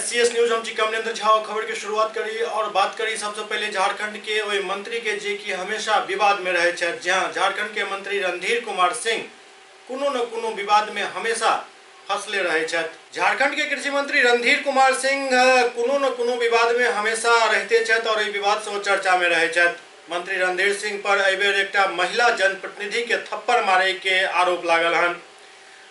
SCS news हम कमलेंद्र झा खबर की शुरुआत करी और बात करी सबसे पहले झारखंड के ओहि मंत्री के जे कि हमेशा विवाद में रहे छथि। जहां झारखंड के मंत्री रणधीर कुमार सिंह कोनो न कोनो विवाद में हमेशा फंसले रहे छथि। झारखंड के कृषि मंत्री रणधीर कुमार सिंह कोनो न कोनो विवाद में हमेशा रहते छथि और विवाद से चर्चा में रहे छथि। मंत्री रणधीर सिंह पर एहि बेर एकटा महिला जनप्रतिनिधि के थप्पड़ मारे के आरोप लागल हन।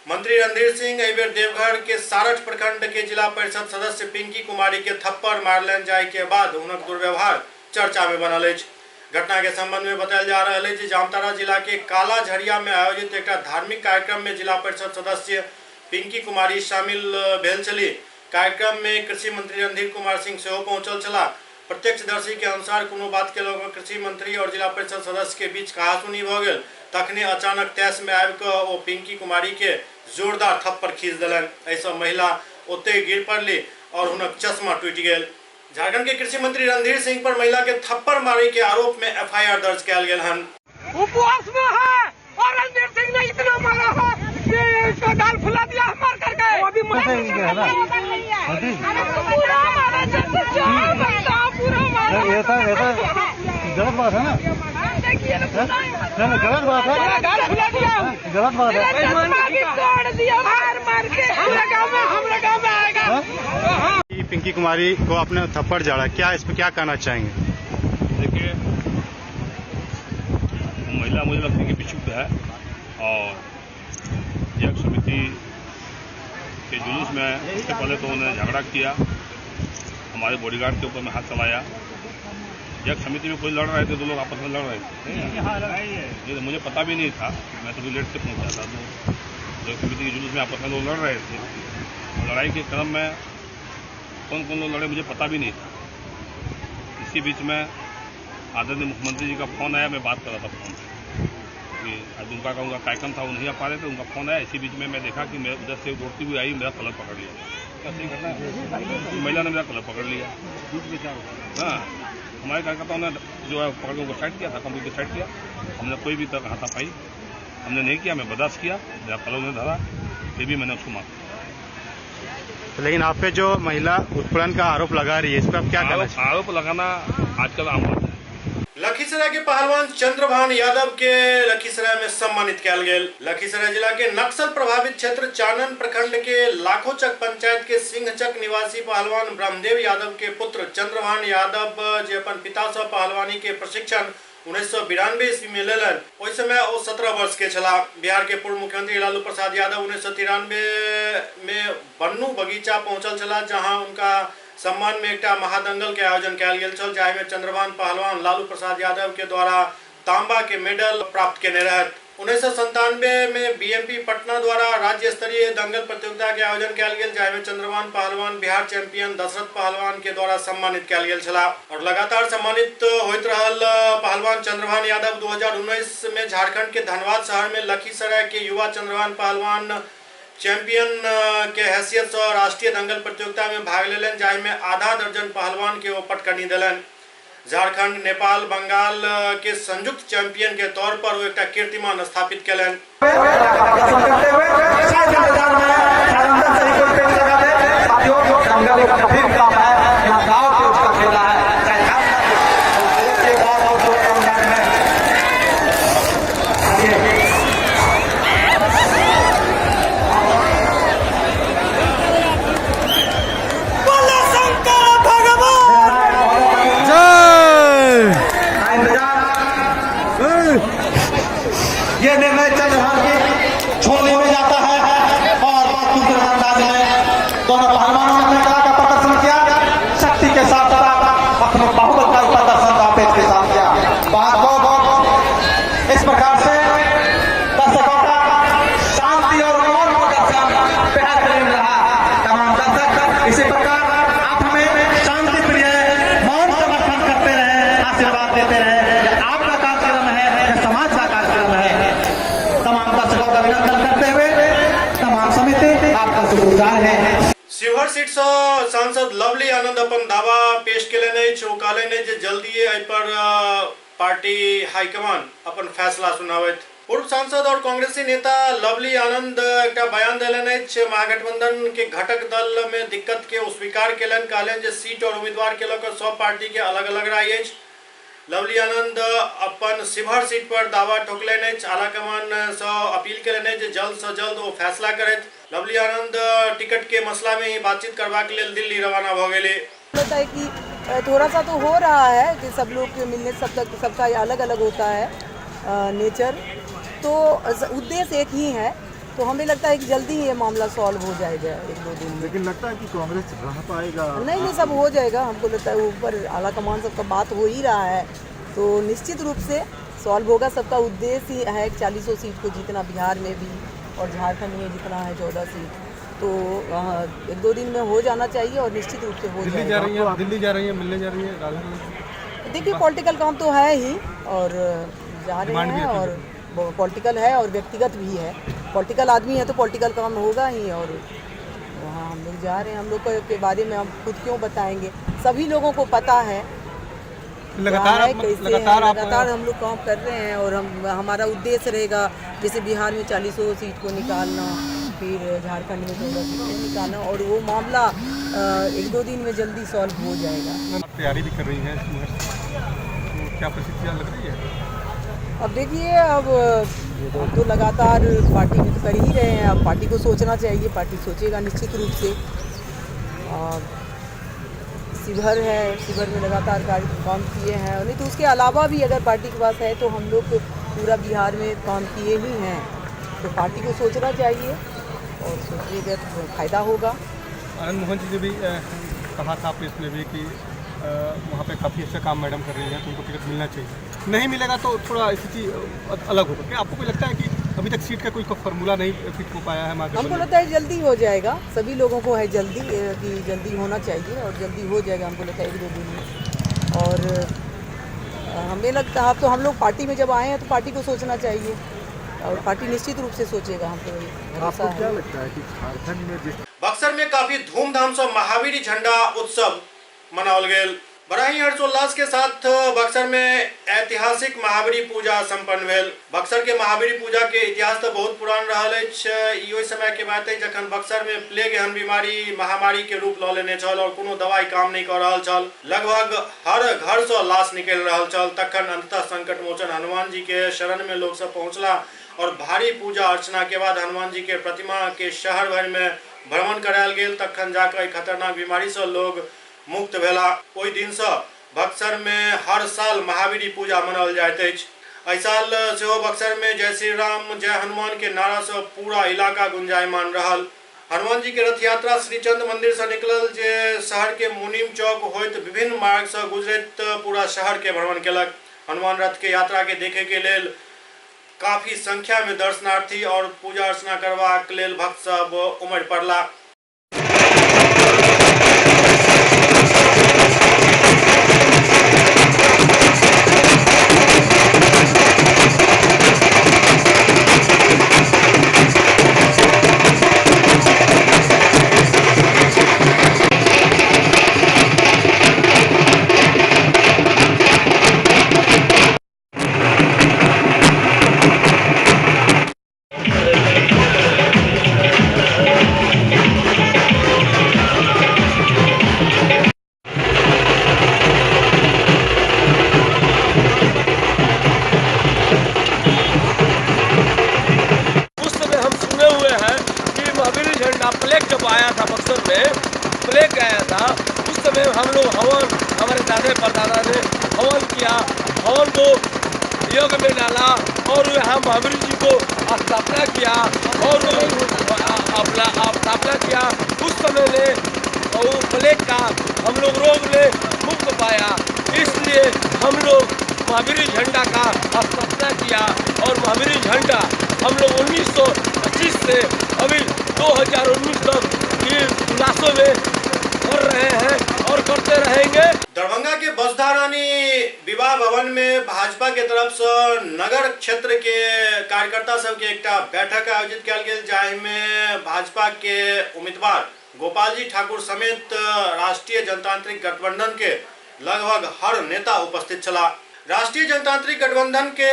मंत्री रणधीर सिंह एहि बेर देवघर के सारठ प्रखंड के जिला परिषद सदस्य पिंकी कुमारी के थप्पड़ मारलनि जाय के बाद हुनक दुर्व्यवहार चर्चा में बनल अछि। घटना के संबंध में बतायल जा रहा है कि जामताड़ा जिला के काला झरिया में आयोजित एक धार्मिक कार्यक्रम में जिला परिषद सदस्य पिंकी कुमारी शामिल भेल छली। कार्यक्रम में कृषि मंत्री रणधीर कुमार सिंह सेहो पहुंचल छलाह। प्रत्यक्षदर्शी के अनुसार कोनो बात के लऽ कऽ कृषि मंत्री और जिला परिषद सदस्य के बीच कहासुनी भऽ गेल। तखने अचानक तैस में आबि कऽ ओ पिंकी कुमारी के जोरदार थप्पड़ खींच देलनि। एहिसँ महिला ओतै गिर पड़ली और हुनक चश्मा टूटि गेल। झारखंड के कृषि मंत्री रणधीर सिंह पर महिला के थप्पड़ मारे के आरोप में FIR दर्ज किया गेल हन। उपवास में है और रणधीर सिंह ने इतना मारा है कि इसका गाल फुला दिया मार करके। वो भी पूरा गलत बात है ना, गलत बात है, गलत बात है। पिंकी कुमारी को आपने थप्पड़ जड़ा, क्या इस पर क्या कहना चाहेंगे? देखिए, महिला मुझे लगता है कि विक्षुब्ध है और यज्ञ समिति के जुलूस में इससे पहले तो उन्होंने झगड़ा किया, हमारे बॉडीगार्ड के ऊपर में हाथ चलाया। यज्ञ समिति में कोई लड़ रहे थे, दो लोग आपस में लड़ रहे थे। ये तो मुझे पता भी नहीं था, मैं तो लेट से पहुंचा था। तो यज्ञ समिति के जुलूस में आपस में लोग लड़ रहे थे और लड़ाई के क्रम में कौन कौन लोग लड़े मुझे पता भी नहीं था। इसी बीच में आदरणीय मुख्यमंत्री जी का फोन आया, मैं बात कर रहा था फोन से कि आज उनका कार्यक्रम था, वो नहीं आ पा रहे थे, उनका फोन आया। इसी बीच में मैं देखा कि मैं उधर से दौड़ती हुई आई, मेरा कलर पकड़ लिया। सही घटना है, महिला ने मेरा कलर पकड़ लिया। हाँ, हमारे कार्यकर्ताओं ने जो है पकड़ के उनको साइड किया था, कंप्लीट साइड किया। हमने कोई भी तरह हाथापाई हमने नहीं किया, मैं बर्दाश्त किया। मेरा कलर ने धरा, फिर भी मैंने उसको मारा। लेकिन आप पे जो महिला उत्पीड़न का आरोप लगा रही है, इस पर आप क्या कहना चाहिए? आरोप लगाना आजकल आम बात है। लखीसराय के पहलवान चंद्रभान यादव के लखीसराय में सम्मानित किया गेल। लखीसराय जिला के नक्सल प्रभावित क्षेत्र चानन प्रखंड के लाखोचक पंचायत के सिंहचक निवासी पहलवान ब्रह्मदेव यादव के पुत्र चंद्रभान यादव जे अपन पिता से पहलवानी के प्रशिक्षण 1992 ईस्वी में लेलन। ओहि समय वो 17 वर्ष के छला। बिहार के पूर्व मुख्यमंत्री लालू प्रसाद यादव 1993 में बन्नू बगीचा पहुंचल छला, जहां उनका सम्मान में एक महादंगल के आयोजन किया गेल छल, जाहि में चंद्रभान पहलवान लालू प्रसाद यादव के द्वारा तांबा के मेडल प्राप्त केने रहत। 1997 में BMP पटना द्वारा राज्य स्तरीय दंगल प्रतियोगिता के आयोजन किया गेल, जाहि में चंद्रभान पहलवान बिहार चैंपियन दशरथ पहलवान के द्वारा सम्मानित किया गेल छला और लगातार सम्मानित होइत रहल। पहलवान चंद्रभान यादव 2019 में झारखंड के धनबाद शहर में लखीसराय के युवा चंद्रभान पहलवान चैंपियन के हैसियत से राष्ट्रीय दंगल प्रतियोगिता में भाग लेलन, जाहि में आधा दर्जन पहलवान के वो पटकनी दिलन। झारखंड, नेपाल, बंगाल के संयुक्त चैंपियन के तौर पर वो एक कीर्तिमान स्थापित कलन। ये निर्णय चंद्रभान के छोड़ने में जाता है और दूसरे अंदाज में दोनों पहलवानों ने अपने कला का प्रदर्शन किया, शक्ति के साथ अपने बाहुबल का प्रदर्शन आपेट के साथ किया। बहुत इस प्रकार से दर्शकों का शांति और मौन को दर्शन बेहतरीन रहा। तमाम दर्शक इसी प्रकार आप हमें शांति प्रिय मौन समर्थन करते रहे, आशीर्वाद देते रहे। आपका कार्यक्रम है, समाज का कार्यक्रम है। तमाम दर्शकों का अभिनंदन करते हुए तमाम समिति आपका शुक्रगुजार है। शिवहर सीट से सांसद लवली आनंद अपन दावा पेश केलनि अछि। ओ कहलनि जे जल्दी एहि पर पार्टी हाईकमान अपन फैसला सुनावत। पूर्व सांसद और कांग्रेसी नेता लवली आनंद एक बयान दिलन महागठबंधन के घटक दल में दिक्कत के स्वीकार केलन, कहलन जे सीट और उम्मीदवार के लेकर सब पार्टी के अलग अलग राय अछि। लवली आनंद अपन शिवहर सीट पर दावा ठोकलन, आलाकमान से अपील केलन जे जल्द से जल्द वो फैसला करत। लवली आनंद टिकट के मसला में ही बातचीत करवा के लिए दिल्ली रवाना हो गए। होता है कि थोड़ा सा तो हो रहा है कि सब लोग के मिलने सबका अलग अलग होता है नेचर, तो उद्देश्य एक ही है, तो हमें लगता है कि जल्दी ही ये मामला सॉल्व हो जाएगा 1-2 दिन में। लेकिन लगता है कि कांग्रेस रह पाएगा? नहीं, सब हो जाएगा। हमको लगता है ऊपर आला कमान सबका बात हो ही रहा है, तो निश्चित रूप से सॉल्व होगा। सबका उद्देश्य ही है 40 सीट को जीतना, बिहार में भी और झारखंड में जितना है 14 सीट, तो 1-2 दिन में हो जाना चाहिए और निश्चित रूप से हो जाएगा। दिल्ली जा रही है, मिलने जा रही है राहुल? देखिए, पॉलिटिकल काम तो है ही और जा रहे हैं, और पॉलिटिकल है और व्यक्तिगत भी है। पॉलिटिकल आदमी है तो पॉलिटिकल काम होगा ही, और वहाँ हम लोग जा रहे हैं। हम लोग के बारे में हम खुद क्यों बताएंगे, सभी लोगों को पता है लगातार हम लोग काम कर रहे हैं, और हमारा उद्देश्य रहेगा जैसे बिहार में 40 सीट को निकालना, फिर झारखंड में 14 सीट को निकालना, और वो मामला 1-2 दिन में जल्दी सॉल्व हो जाएगा। तैयारी भी कर रही है, तो क्या परिस्थितियाँ लग रही है? अब देखिए, अब तो लगातार पार्टी में तो कर ही रहे हैं, अब पार्टी को सोचना चाहिए, पार्टी सोचेगा निश्चित रूप से। शिवहर है, शिवहर में लगातार काम किए हैं, नहीं तो उसके अलावा भी अगर पार्टी के पास है तो हम लोग पूरा बिहार में काम किए ही हैं, तो पार्टी को सोचना चाहिए और सोचिएगा तो फायदा होगा। आनंद मोहन जी ने भी कहा था प्रेस में भी कि वहाँ पे काफ़ी अच्छा काम मैडम कर रही है, तो उनको टिकट मिलना चाहिए। नहीं मिलेगा तो थोड़ा स्थिति अलग होगा। क्या आपको लगता है कि अभी तक सीट का कोई फार्मूला नहीं फिट हो पाया है? हमको लगता है जल्दी हो जाएगा, सभी लोगों को है जल्दी कि जल्दी होना चाहिए, और जल्दी हो जाएगा हमको लगता है 1-2 दिन में। और हमें लगता है, अब तो हम लोग पार्टी में जब आए हैं तो पार्टी को सोचना चाहिए, और पार्टी निश्चित रूप से सोचेगा। हमको आपको क्या लगता है कि झारखंड में बक्सर में काफी धूमधाम से महावीरी झंडा उत्सव मनावल गेल। बड़ा ही हर्षोल्लास के साथ बक्सर में ऐतिहासिक महावीरी पूजा संपन्न भेल। बक्सर के महावीरी पूजा के इतिहास तो बहुत पुरान रहल अछि। ई ओहि समय के बात है जखन बक्सर में प्लेग एहन बीमारी महामारी के रूप लऽ लेने छल और कोनो दवाई काम नहीं कर रहल छल। लगभग हर घर से लाश निकल रहल छल। तखन अंततः संकट मोचन हनुमान जी के शरण में लोग सब पहुंचला और भारी पूजा अर्चना के बाद हनुमान जी के प्रतिमा के शहर भर में भ्रमण करायल गेल। तखन जाकर खतरनाक बीमारी से लोग मुक्त भेला। ओहि दिन से बक्सर में हर साल महावीरी पूजा मनाओल जाइत अछि। एहि साल सेहो बक्सर में जय श्री राम जय हनुमान के नारा से पूरा इलाका गुंजायमान रहल। हनुमान जी के रथ यात्रा श्रीचंद मंदिर से निकलल, जे शहर के मुनीम चौक होइत विभिन्न मार्ग से गुजरैत पूरा शहर के भ्रमण केलक। हनुमान रथ के यात्रा के देखे के लेल काफी संख्या में दर्शनार्थी और पूजा अर्चना करबाक लेल भक्त सब उमड़ पड़ला। प्लेग जब आया था बक्सर में, प्लेग आया था, उस समय हम लोग हवन, हमारे दादे परदादा ने हवन किया, हवन को योग में डाला और यहाँ महावीर जी को स्थापना किया और स्थापना किया। उस समय ने वो प्लेग का हम लोग रोग ने मुक्त पाया, इसलिए हम लोग महावीर झंडा का स्थापना किया और महावीर झंडा हम लोग 1925 से अभी 2019 तक ये उल्लासों में कर रहे हैं और करते रहेंगे। दरभंगा के बसधा रानी विवाह भवन में भाजपा के तरफ से नगर क्षेत्र के कार्यकर्ता सब के एक बैठक आयोजित किया गेल, जाहि में भाजपा के उम्मीदवार गोपाल जी ठाकुर समेत राष्ट्रीय जनतांत्रिक गठबंधन के लगभग हर नेता उपस्थित छला। राष्ट्रीय जनतांत्रिक गठबंधन के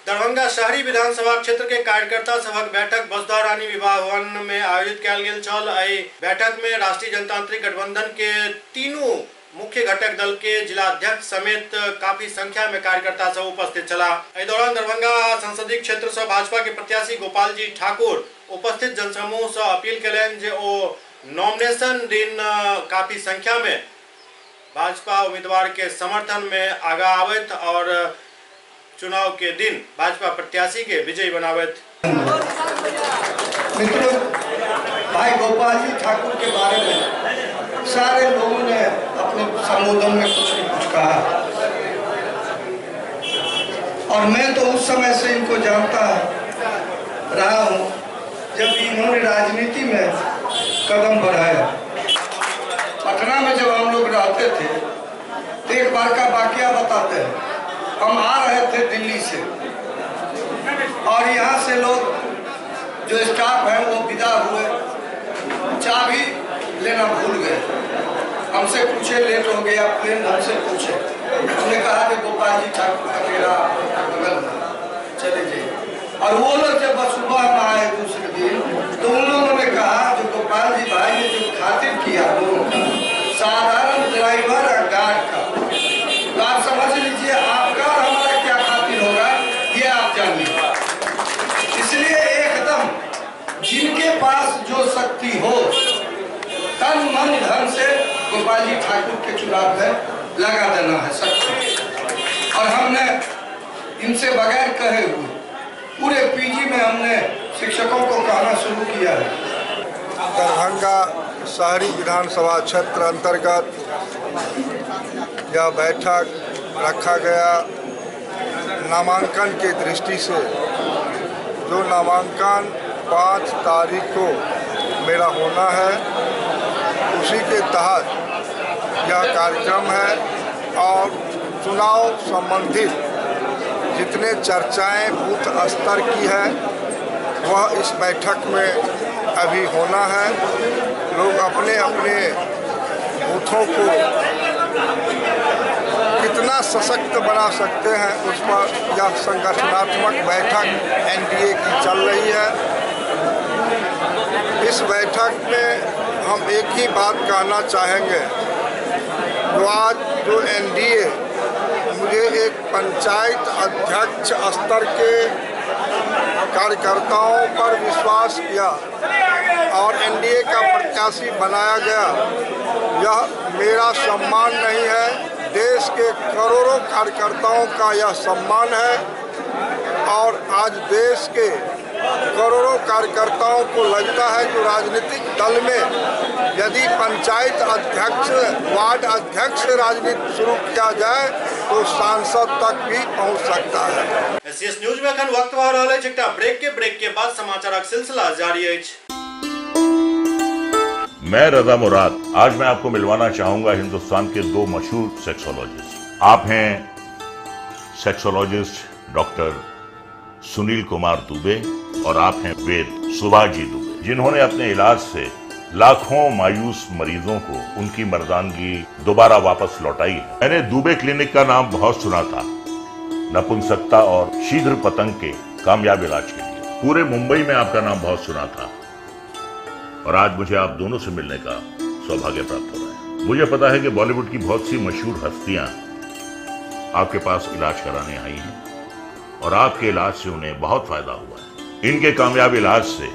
दरभंगा शहरी विधानसभा क्षेत्र के कार्यकर्ता सभक बैठक बसुधा रानी विवाह भवन में आयोजित कयल गेल छल। एहि बैठक में राष्ट्रीय जनतांत्रिक गठबंधन के तीनों मुख्य घटक दल के जिलाध्यक्ष समेत काफी संख्या में कार्यकर्ता सब उपस्थित छला। एहि दौरान दरभंगा संसदीय क्षेत्र से भाजपा के प्रत्याशी गोपाल जी ठाकुर उपस्थित जनसमूह से अपील कयलनि जे ओ नॉमिनेशन दिन काफी संख्या में भाजपा उम्मीदवार के समर्थन में आगा आवत और चुनाव के दिन भाजपा प्रत्याशी के विजयी बनावत। मित्रों, भाई गोपाल जी ठाकुर के बारे में सारे लोगों ने अपने संबोधन में कुछ न कुछ कहा और मैं तो उस समय से इनको जानता रहा हूं जब इन्होंने राजनीति में कदम बढ़ाया। पटना में जब हम लोग रहते थे तो एक बार का वाकया बताते हैं। हम आ रहे थे दिल्ली से और यहाँ से लोग जो स्टाफ है वो विदा हुए, चाबी लेना भूल गए। हमसे पूछे लेट हो गया प्लेन, हमसे पूछे, हमने कहा कि गोपाल जी ठाकुर का डेरा बगल में, चले जाइए। और वो लोग जब सुबह में आए दूसरे दिन तो उन लोगों ने कहा जो गोपाल जी भाई ने जो खातिर किया दोनों का, साधारण ड्राइवर और गार्ड का, तो आप समझ लीजिए आपका और हमारा क्या खातिर होगा ये आप जानिए। इसलिए एकदम जिनके पास जो शक्ति हो तन मन धन से गोपाल जी ठाकुर के चुनाव में लगा देना है शक्ति। और हमने इनसे बगैर कहे हुए पूरे पीजी में हमने शिक्षकों को कहना शुरू किया है। दरभंगा शहरी विधानसभा क्षेत्र अंतर्गत यह बैठक रखा गया नामांकन की दृष्टि से। जो नामांकन 5 तारीख को मेरा होना है उसी के तहत यह कार्यक्रम है और चुनाव संबंधित जितने चर्चाएं बूथ स्तर की है वह इस बैठक में अभी होना है। लोग अपने अपने बूथों को कितना सशक्त बना सकते हैं उस पर यह संगठनात्मक बैठक एनडीए की चल रही है। इस बैठक में हम एक ही बात कहना चाहेंगे, जो आज जो एनडीए मुझे एक पंचायत अध्यक्ष स्तर के कार्यकर्ताओं पर विश्वास किया और एनडीए का प्रत्याशी बनाया गया, यह मेरा सम्मान नहीं है, देश के करोड़ों कार्यकर्ताओं का यह सम्मान है। और आज देश के करोड़ों कार्यकर्ताओं को लगता है जो राजनीतिक दल में यदि पंचायत अध्यक्ष वार्ड अध्यक्ष से राजनीति शुरू किया जाए तो सांसद तक भी पहुंच सकता है। एसएस न्यूज में अखन वक्त भऽ रहल अछि। एकटा ब्रेक के बाद समाचारक सिलसिला जारी अछि। मैं रजा मुराद आज मैं आपको मिलवाना चाहूंगा हिंदुस्तान के 2 मशहूर सेक्सोलॉजिस्ट। आप हैं सेक्सोलॉजिस्ट डॉक्टर सुनील कुमार दुबे और आप हैं वेद सुभाष जी दुबे, जिन्होंने अपने इलाज से लाखों मायूस मरीजों को उनकी मर्दानगी दोबारा वापस लौटाई है। मैंने दुबे क्लिनिक का नाम बहुत सुना था नपुंसकता और शीघ्र पतंग के कामयाब इलाज के लिए। पूरे मुंबई में आपका नाम बहुत सुना था और आज मुझे आप दोनों से मिलने का सौभाग्य प्राप्त हो रहा है। मुझे पता है कि बॉलीवुड की बहुत सी मशहूर हस्तियां आपके पास इलाज कराने आई हैं और आपके इलाज से उन्हें बहुत फायदा हुआ है। इनके कामयाब इलाज से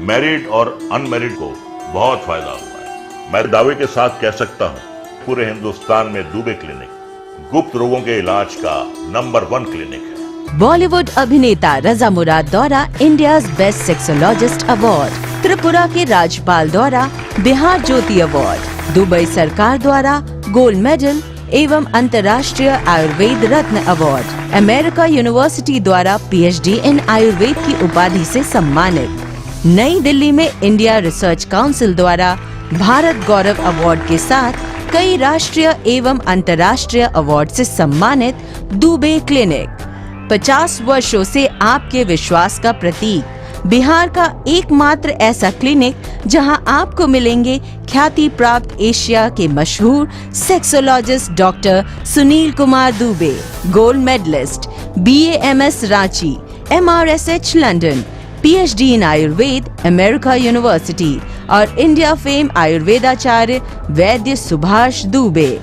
मैरिड और अनमैरिड को बहुत फायदा हुआ है। मैं दावे के साथ कह सकता हूं पूरे हिंदुस्तान में दुबे क्लिनिक गुप्त रोगों के इलाज का नंबर 1 क्लिनिक है। बॉलीवुड अभिनेता रजा मुराद द्वारा India's best sexologist award, Tripura के राज्यपाल द्वारा बिहार ज्योति अवार्ड, दुबई सरकार द्वारा गोल्ड मेडल एवं अंतर्राष्ट्रीय आयुर्वेद रत्न अवार्ड, अमेरिका यूनिवर्सिटी द्वारा पीएचडी इन आयुर्वेद की उपाधि से सम्मानित, नई दिल्ली में इंडिया रिसर्च काउंसिल द्वारा भारत गौरव अवार्ड के साथ कई राष्ट्रीय एवं अंतर्राष्ट्रीय अवार्ड से सम्मानित दुबे क्लिनिक 50 वर्षों से आपके विश्वास का प्रतीक, बिहार का एकमात्र ऐसा क्लिनिक जहां आपको मिलेंगे ख्याति प्राप्त एशिया के मशहूर sexologist doctor Sunil Kumar Dubey, gold medalist, BAMS Ranchi, MRSH London, PhD in Ayurveda, America university और इंडिया फेम आयुर्वेदाचार्य वैद्य सुभाष दुबे।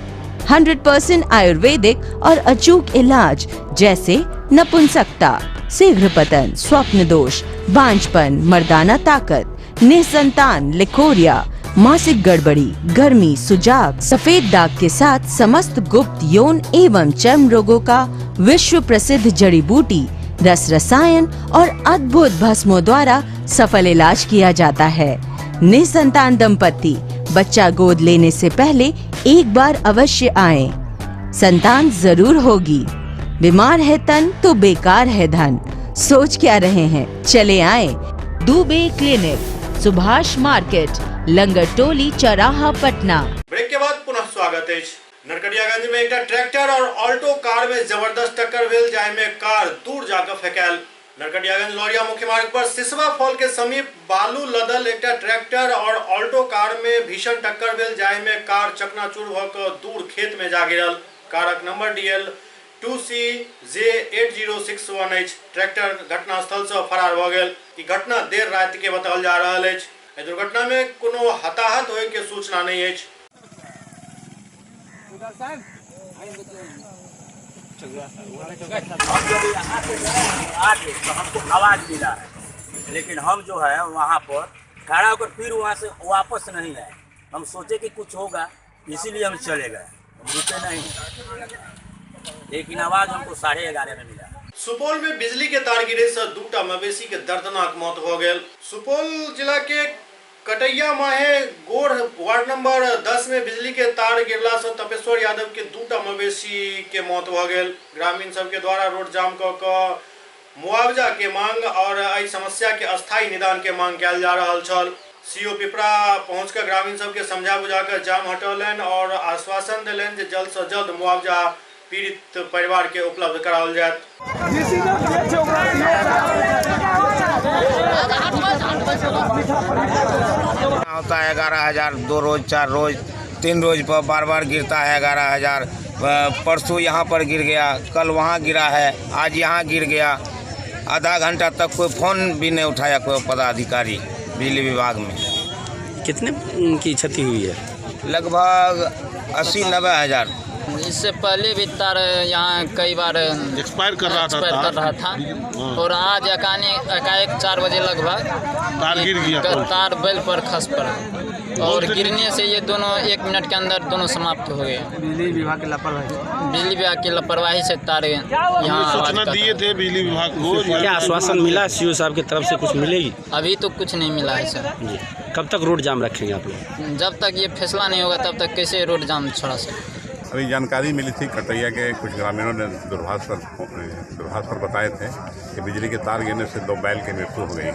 100% आयुर्वेदिक और अचूक इलाज जैसे नपुंसकता, शीघ्र पतन, स्वप्न दोष, बांझपन, मर्दाना ताकत, निसंतान, लिकोरिया, मासिक गड़बड़ी, गर्मी, सुजाग, सफेद दाग के साथ समस्त गुप्त यौन एवं चर्म रोगों का विश्व प्रसिद्ध जड़ी बूटी, रस रसायन और अद्भुत भस्मों द्वारा सफल इलाज किया जाता है। निसंतान दंपत्ति बच्चा गोद लेने से पहले एक बार अवश्य आएं। संतान जरूर होगी। बीमार है तन तो बेकार है धन। सोच क्या रहे हैं, चले आए दुबे क्लिनिक, सुभाष मार्केट, लंगर टोली, चौराहा, पटना। ब्रेक के बाद पुनः स्वागत है। नरकटियागंज में एक ट्रैक्टर और ऑल्टो कार में जबरदस्त टक्कर भेल, जाय में कार दूर जाकर फेंकल। नरकटियागंज लौरिया मुख्य मार्ग पर सिसवा फॉल के समीप बालू लदल एक ट्रैक्टर और ऑल्टो कार में भीषण टक्कर भेल, जाय में कार चकनाचूर होकर दूर खेत में जा गिरल। कारक नंबर DL 2CJ8061H। ट्रैक्टर घटनास्थल से फरार हो गए। ई घटना देर रात के बताल जा रहा है। दुर्घटना में कोनो हताहत होए के सूचना नहीं है। हमको आवाज मिला है, लेकिन हम जो है वहाँ पर खड़ा होकर फिर वहाँ से वापस नहीं आए। हम सोचे कि कुछ होगा, इसीलिए हम चले गए, रुके नहीं। लेकिन आवाज हमको 11:30 में मिला। सुपौल में बिजली के तार गिरे से 2टा मवेशी के दर्दनाक मौत हो गए। सुपौल जिला के कटैया माहे गोड़ वार्ड नंबर 10 में बिजली के तार गिरला से तपेश्वर यादव के 2टा मवेशी के मौत हो गए। ग्रामीण सब के द्वारा रोड जाम क मुआवजा के मांग और एहि समस्या के अस्थायी निदान के मांग कयल जा रहल छल। CO पिपरा पहुंचकर ग्रामीण सब के समझा बुझाकर जाम हटौलन और आश्वासन दिलन जे जल्द से जल्द मुआवजा पीड़ित परिवार के उपलब्ध कराओल जायत। होता है 11,000, 2 रोज, 4 रोज, 3 रोज पर बार बार गिरता है 11,000। परसों यहाँ पर गिर गया, कल वहाँ गिरा है, आज यहाँ गिर गया। आधा घंटा तक कोई फ़ोन भी नहीं उठाया कोई पदाधिकारी बिजली विभाग में। कितने की क्षति हुई है? लगभग 80-90 हज़ार। इससे पहले भी तार यहाँ कई बार एक्सपायर कर रहा था और आज एकाएक 4 बजे लगभग तार गिर गया, तार बेल पर खस पड़ा और गिरने से ये दोनों 1 मिनट के अंदर दोनों समाप्त हो गए। बिजली विभाग की लापरवाही से तार यहाँ सूचना दिए थे बिजली विभाग को। क्या आश्वासन मिला CO साहब की तरफ से? कुछ मिलेगी? अभी तो कुछ नहीं मिला है सर जी। कब तक रोड जाम रखेंगे आप लोग? जब तक ये फैसला नहीं होगा तब तक कैसे रोड जाम छोड़ा सकते। अभी जानकारी मिली थी, कटैया के कुछ ग्रामीणों ने दूरभाष पर बताए थे कि बिजली के तार गिरने से 2 बैल की मृत्यु हो गई है।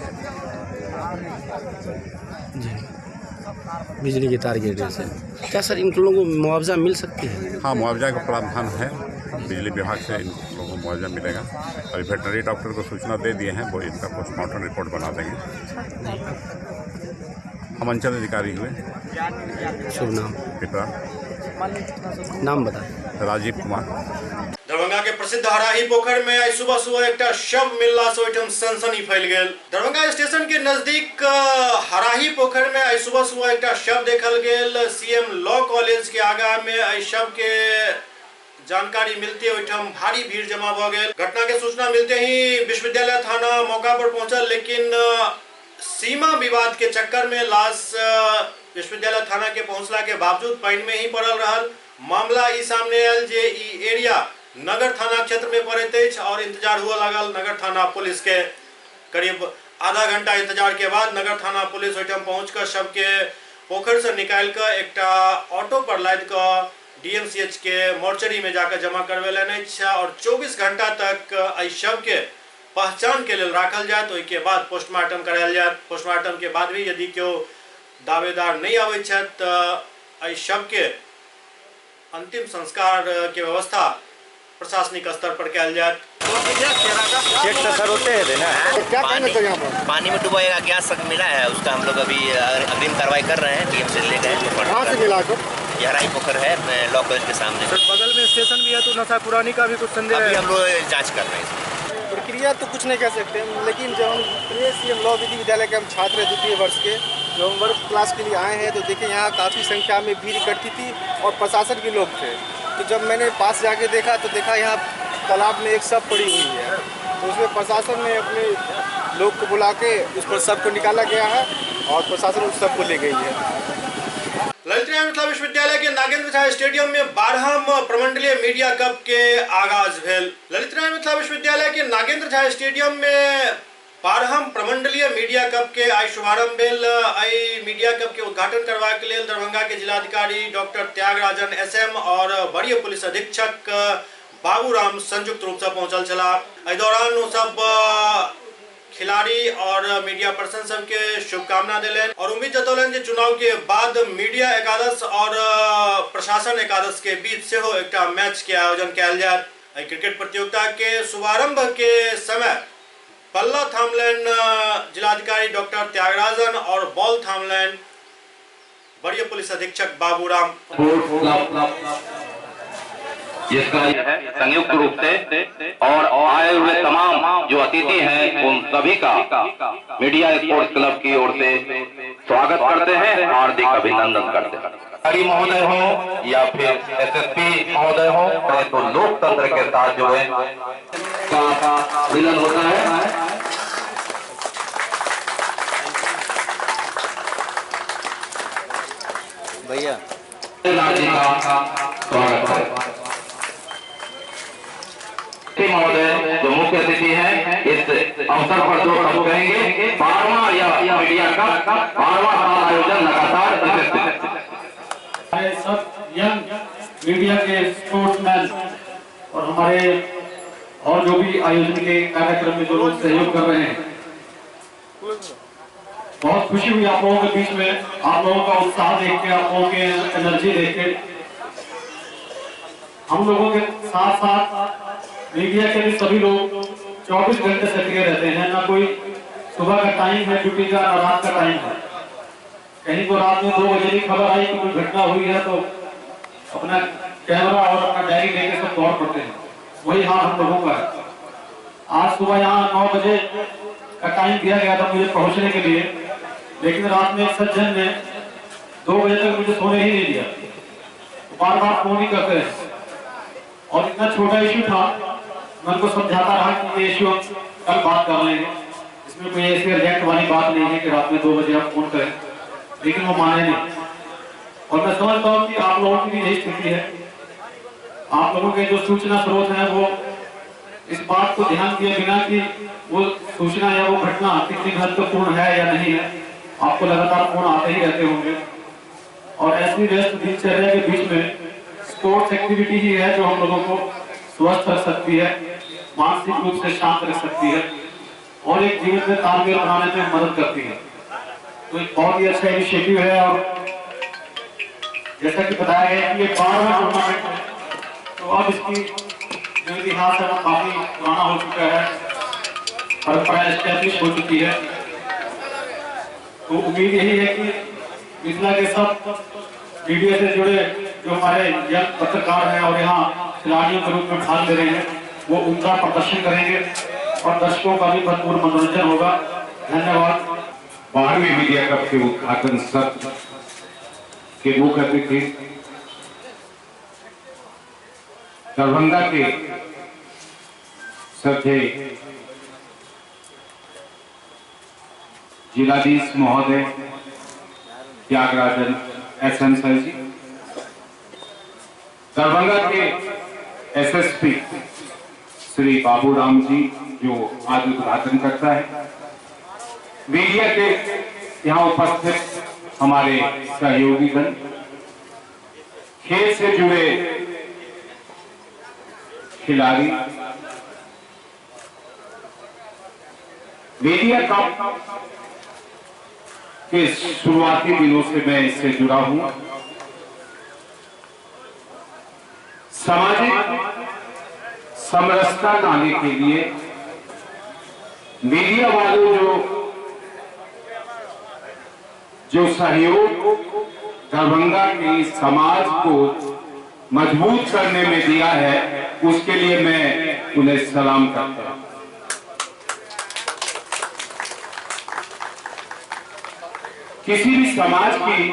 बिजली के तार गिरने से क्या सर इन लोगों को मुआवजा मिल सकती है? हाँ, मुआवजा का प्रावधान है, बिजली विभाग से इन लोगों को मुआवजा मिलेगा। अभी वेटनरी डॉक्टर को सूचना दे दिए हैं, वो इनका पोस्टमार्टम रिपोर्ट बना देंगे। हम अंचल अधिकारी हुए। शुभ नाम? पिपरा। नाम बता? राजीव कुमार। दरभंगा के प्रसिद्ध हराही पोखर में आज सुबह एक शव मिलला से ओहिठाम सनसनी फैल गए। दरभंगा स्टेशन के नजदीक हराही पोखर में आज सुबह एक शव देखल गए। CM लॉ कॉलेज के आगा में आज शव के जानकारी मिलते ओहिठाम भारी भीड़ जमा हो गए। घटना के सूचना मिलते ही विश्वविद्यालय थाना मौका पर पहुंचल, लेकिन सीमा विवाद के चक्कर में लाश विश्वविद्यालय थाना के पहुंचला के बावजूद पानी में ही पड़ल रहल। मामला ई सामने आयल जे ई एरिया नगर थाना क्षेत्र में पड़ैत अछि और इंतजार हुआ लागल नगर थाना पुलिस के। करीब आधा घंटा इंतजार के बाद नगर थाना पुलिस ओहिठाम पहुंचकर शव के पोखर से निकाल कर एक ऑटो पर लाद कर DMCH के मोर्चरी में जाकर जमा करवेलन अछि और 24 घंटा तक शव के पहचान के लिए राखल जाए तो के बाद पोस्टमार्टम करायल जाए। पोस्टमार्टम के बाद भी यदि क्यों दावेदार नहीं आवे तो शव के अंतिम संस्कार के व्यवस्था प्रशासनिक स्तर पर कल जाए। चेक तो सर होते हैं ना, क्या कहना चाहिए यहाँ पर? पानी में डुबाएगा गैस तक मिला है, उसका हम लोग अभी अग्रिम कार्रवाई कर रहे हैं। टीम से ले गए। कहाँ से मिला आपको? गहराई पोखर है लॉ कॉलेज के सामने। सर बगल में स्टेशन भी है तो नशा पुरानी का भी कुछ संदेह अभी है? हम लोग जांच कर रहे हैं। प्रक्रिया तो कुछ नहीं कह सकते हैं, लेकिन जब हम प्रेस लॉ विधि विद्यालय के हम छात्र हैं 2वीं वर्ष के, जो हम वर्ग क्लास के लिए आए हैं, तो देखिए यहाँ काफ़ी संख्या में भीड़ इकट्ठी थी और प्रशासन के लोग थे। तो जब मैंने पास जाके देखा तो देखा यहाँ तालाब में एक शव पड़ी हुई है, तो उसमें प्रशासन ने अपने लोग को बुला के उस पर शव को निकाला गया है और प्रशासन उस शव को ले गई है। ललित नारायण मिथिला विश्वविद्यालय के नागेंद्र झा स्टेडियम में 12वां प्रमंडलीय मीडिया कप के आगाज भेल। ललित नारायण मिथिला विश्वविद्यालय के नागेंद्र झा स्टेडियम में 12वां प्रमंडलीय मीडिया कप के आई शुभारंभ भेल। आई मीडिया कप के उद्घाटन करवा के लिए दरभंगा के जिलाधिकारी डॉक्टर त्यागराजन SM और वरीय पुलिस अधीक्षक बाबूराम संयुक्त रूप से पहुंचल छला। एहि दौरान सब खिलाड़ी और मीडिया पर्सन सबके शुभकामना दिलन और उम्मीद जतौलन जे चुनाव के बाद मीडिया एकादश और प्रशासन एकादश के बीच से हो एक मैच के आयोजन कल जाए। क्रिकेट प्रतियोगिता के शुभारंभ के समय बल्ला थामलन जिलाधिकारी डॉक्टर त्यागराजन और बॉल थामलन वरीय पुलिस अधीक्षक बाबूराम। जिसका है संयुक्त रूप से और आए हुए तमाम जो अतिथि हैं उन सभी का मीडिया स्पोर्ट्स क्लब की ओर से स्वागत करते हैं, हार्दिक अभिनंदन करते हैं। अधिकारी महोदय हो या फिर SSP महोदय हो, तो लोकतंत्र के साथ जुड़े का मिलन होता है। भैया स्वागत है महोदय जो मुख्य अतिथि हैं। इस अवसर पर जो हम कहेंगे 12वां या मीडिया का 12वां साल आयोजन लगातार सब यंग मीडिया के स्पोर्ट्समैन और हमारे और जो भी आयोजन के कार्यक्रम में जो लोग सहयोग कर रहे हैं, बहुत खुशी हुई आप लोगों के बीच में, आप लोगों का उत्साह देख के, आप लोगों के एनर्जी देख के। हम लोगों के साथ साथ मीडिया के भी सभी लोग 24 घंटे सक्रिय रहते हैं। ना कोई सुबह का टाइम है ड्यूटी का, ना रात का टाइम है। कहीं को रात में 2 बजे की खबर आई कि कोई घटना हुई है तो अपना कैमरा और अपना डायरी लेके सब दौड़ पड़ते हैं। वही हाल हम लोगों का है। आज सुबह यहाँ 9 बजे का टाइम दिया गया था मुझे पहुंचने के लिए, लेकिन रात में एक सज्जन ने 2 बजे तक मुझे सोने ही नहीं दिया, बार बार फोन ही करते रहे और इतना छोटा इश्यू था, मैं उनको समझाता रहा कि ये इश्यू हम कल बात कर लेंगे, इसमें कोई ऐसी अर्जेंट वाली बात नहीं है कि रात में 2 बजे आप फोन करें, लेकिन वो माने नहीं। और मैं समझता हूँ कि आप लोगों की भी यही स्थिति है। आप लोगों के जो सूचना स्रोत हैं वो इस बात को ध्यान दिए बिना कि वो सूचना या वो घटना कितनी महत्वपूर्ण है या नहीं है, आपको लगातार फोन आते ही रहते होंगे। और ऐसी व्यस्त दिनचर्या के बीच में स्पोर्ट्स एक्टिविटी ही है जो हम लोगों को स्वस्थ रख सकती है, मानसिक रूप से शांत रख सकती है और एक जीवन में तालमेल बनाने में मदद करती है। तो एक बहुत ही अच्छा इनिशिएटिव है और जैसा कि बताया गया कि ये 12वां टूर्नामेंट है, तो अब इसकी जो इतिहास है वो काफी पुराना हो चुका है, परंपरा एस्टैब्लिश हो चुकी है। तो उम्मीद यही है कि मिथिला के सब मीडिया से जुड़े जो हमारे यंग पत्रकार हैं और यहाँ खिलाड़ियों के रूप में भाग ले रहे हैं, वो उनका प्रदर्शन करेंगे और दर्शकों का भी भरपूर मनोरंजन होगा। धन्यवाद। 12वीं मीडिया कप के उद्घाटन सत्र के मुख्य अतिथि दरभंगा के श्रद्धेय जिलाधीश महोदय त्यागराजन SM सर जी, दरभंगा के SSP श्री बाबूराम जी जो आज उद्घाटन करता है, मीडिया के यहाँ उपस्थित हमारे सहयोगीगण, खेल से जुड़े खिलाड़ी, मीडिया कप के शुरुआती दिनों से मैं इससे जुड़ा हूं। सामाजिक समरसता लाने के लिए मीडिया वालों जो सहयोग दरभंगा के समाज को मजबूत करने में दिया है, उसके लिए मैं उन्हें सलाम करता हूं। किसी भी समाज की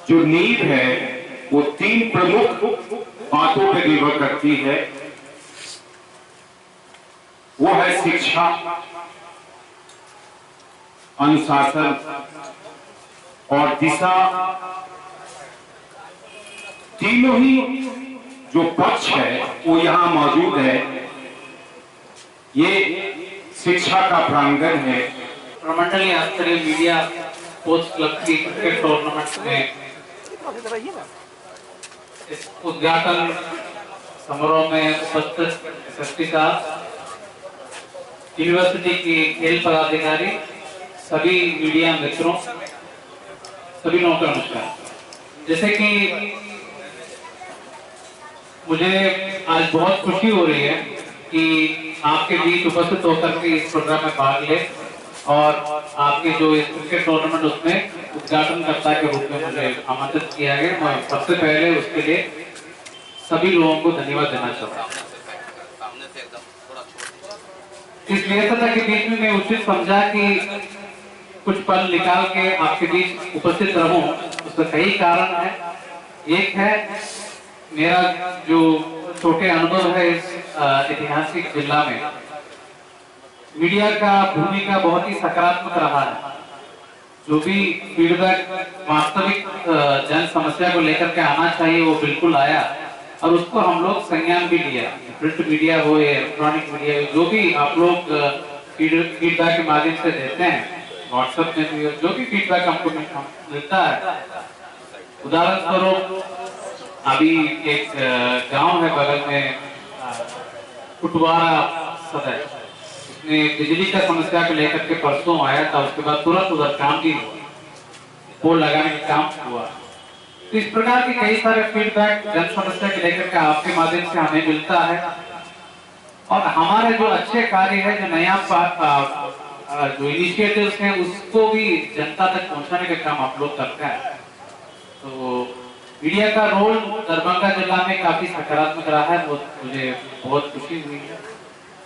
जो नींव है वो 3 प्रमुख बातों पर निर्भर करती है। वो है शिक्षा, अनुशासन और दिशा। तीनों ही जो पक्ष है वो यहां मौजूद है। ये शिक्षा का प्रांगण है। प्रमंडलीय स्तरीय मीडिया स्पोर्ट्स क्लब की क्रिकेट टूर्नामेंट में इस उद्घाटन समारोह में उपस्थित का यूनिवर्सिटी के खेल पदाधिकारी, सभी मीडिया मित्रों, सभी लोगों का नमस्कार। जैसे कि मुझे आज बहुत खुशी हो रही है कि आपके बीच उपस्थित होकर के इस प्रोग्राम में भाग ले और आपके जो इस क्रिकेट टूर्नामेंट उसमें उद्घाटनकर्ता के रूप में मुझे आमंत्रित किया गया। मैं सबसे पहले उसके लिए सभी लोगों को धन्यवाद देना चाहता हूँ। इस व्यस्तता के बीच में मैं उचित समझा कि कुछ पल निकाल के आपके बीच उपस्थित रहूं। उसका कई कारण है। एक है मेरा जो छोटे अनुभव है इस ऐतिहासिक जिला में। मीडिया का भूमिका बहुत ही सकारात्मक रहा है। जो भी फीडबैक वास्तविक जन समस्या को लेकर के आना चाहिए वो बिल्कुल आया और उसको हम लोग संज्ञान भी लिया। प्रिंट मीडिया हो या इलेक्ट्रॉनिक मीडिया हो, जो भी आप लोग फीडबैक के माध्यम से देते हैं, व्हाट्सएप में भी जो भी फीडबैक हमको मिलता है। उदाहरण स्वरूप अभी एक गांव है बगल में कुटवारा सदर, उसमें बिजली का समस्या को लेकर के परसों आया था। उसके बाद तुरंत उधर काम भी हुआ, पोल लगाने का काम हुआ। तो इस प्रकार के कई सारे फीडबैक जन समस्या के लेकर के आपके माध्यम से हमें मिलता है और हमारे जो अच्छे कार्य है, जो नया जो इनिशिएटिव्स हैं, उसको भी जनता तक पहुंचाने का काम आप लोग करते हैं। तो मीडिया का रोल दरभंगा जिला में काफी सकारात्मक रहा है। मुझे बहुत खुशी हुई है।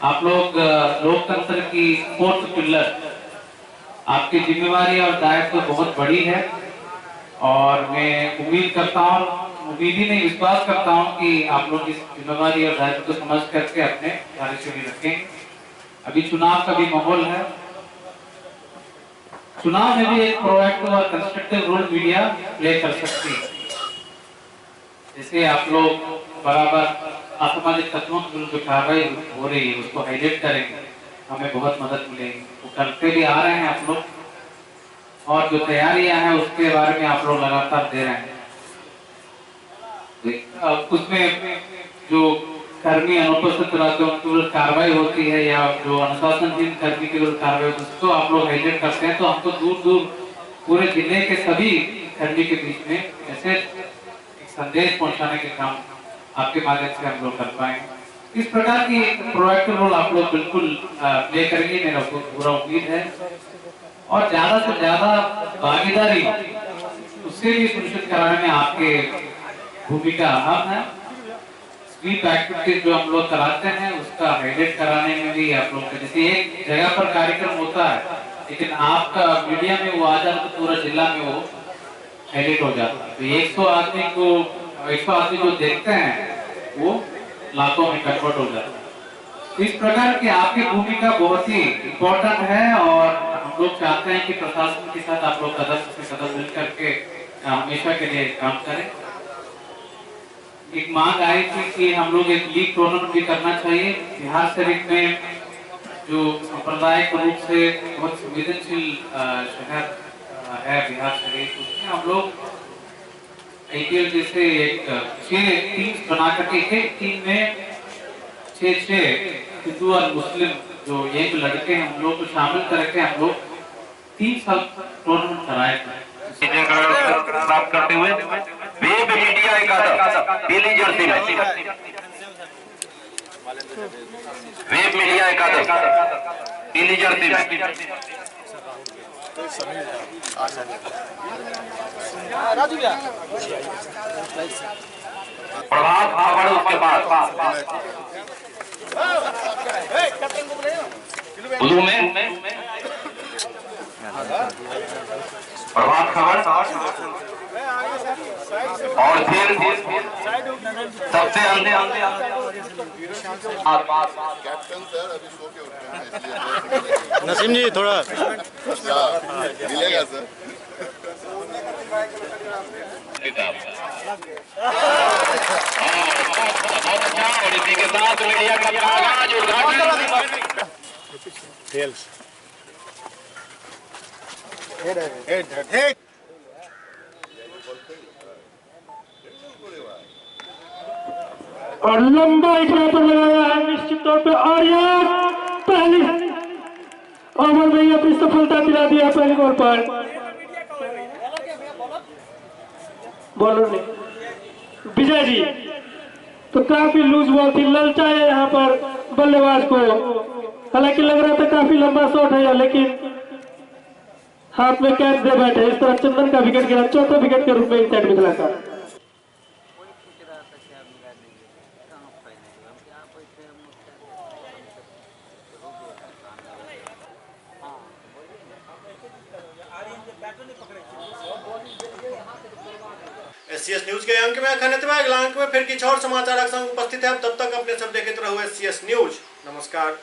आप लोग लोकतंत्र की 4th पिलर, आपकी जिम्मेवारी और दायित्व तो बहुत बड़ी है और मैं उम्मीद करता हूँ, उम्मीद ही नहीं विश्वास करता हूँ कि आप लोग इस जिम्मेवारी और दायित्व को समझ करके अपने कार्यशैली रखें। अभी चुनाव का भी माहौल है। चुनाव में भी एक प्रोएक्टिव और कंस्ट्रक्टिव रोल मीडिया प्ले कर सकती है। जैसे आप लोग बराबर असामाजिक तत्वों के विरुद्ध कार्रवाई हो रही है उसको हाईलाइट करेंगे, हमें बहुत मदद मिलेगी। वो करते भी आ रहे हैं आप लोग और जो तैयारियां हैं उसके बारे में आप लोग लगातार दे रहे हैं। उसमें जो कर्मी अनुपस्थित रहते हैं उनके विरुद्ध कार्रवाई होती है या जो अनुशासनहीन कर्मी के विरुद्ध कार्रवाई होती है उसको आप लोग हाईलाइट करते हैं। तो हमको दूर दूर पूरे जिले के सभी कर्मी के बीच में ऐसे संदेश पहुंचाने के काम आपके माध्यम से हम लोग कर पाएंगे। इस प्रकार की प्रोएक्टिव रोल आप लोग बिल्कुल प्ले करेंगे, मेरा पूरा उम्मीद है। और ज्यादा से ज्यादा भागीदारी उससे भी सुनिश्चित कराने में आपके भूमिका अहम है। स्वीप एक्टिविटीज जो हम लोग कराते हैं उसका हाईलाइट कराने में भी आप लोग, जैसे एक जगह पर कार्यक्रम होता है लेकिन आपका मीडिया में वो आ जाता तो पूरा जिला में वो हाईलाइट हो जाता है। तो 100 आदमी जो देखते हैं वो लाखों में कन्वर्ट हो जाता है। तो इस प्रकार की आपकी भूमिका बहुत ही इम्पोर्टेंट है और हम लोग चाहते हैं कि प्रशासन के साथ आप लोग कदम से कदम मिल करके हमेशा के लिए काम करें। एक मांग आई थी कि हम लोग एक लीग टूर्नामेंट भी करना चाहिए। बिहार शरीफ में जो सांप्रदायिक रूप से बहुत संवेदनशील शहर है बिहार शरीफ, उसमें हम लोग IPL जैसे एक 6 टीम्स बना करके एक टीम में 6 हिंदू और मुस्लिम जो यंग लड़के हैं उन लोग को शामिल करके हम लोग 3 साल टूर्नामेंट कराए थे। प्राप्त करते हुए वेब मीडिया अकादमी पीली जर्सी में वेब मीडिया एकादश 3003 प्रभात खबर उसके बाद उर्दू में प्रभात खबर और फिर सबसे अंधे नसीम जी थोड़ा मिलेगा सर। और इसी के साथ मीडिया का आज उद्घाटन और लंबा इतना पर लगाया है निश्चित तौर पे, और ये पहली ओवर में ही अपनी सफलता दिला दिया पहली ओवर पर बॉलर ने विजय जी। तो काफी लूज बॉल थी, ललचाया यहाँ पर बल्लेबाज को, हालांकि लग रहा था काफी लंबा शॉट है, लेकिन हाथ में कैच दे बैठे। इस तरह चंदन का विकेट गिरा, चौथा विकेट के रूप में इस साइड मिथिला का। SCS न्यूज के अंक में अगला अंक में फिर कुछ और समाचार संग उपस्थित है। तब तक अपने सब देखते रहो SCS न्यूज। नमस्कार।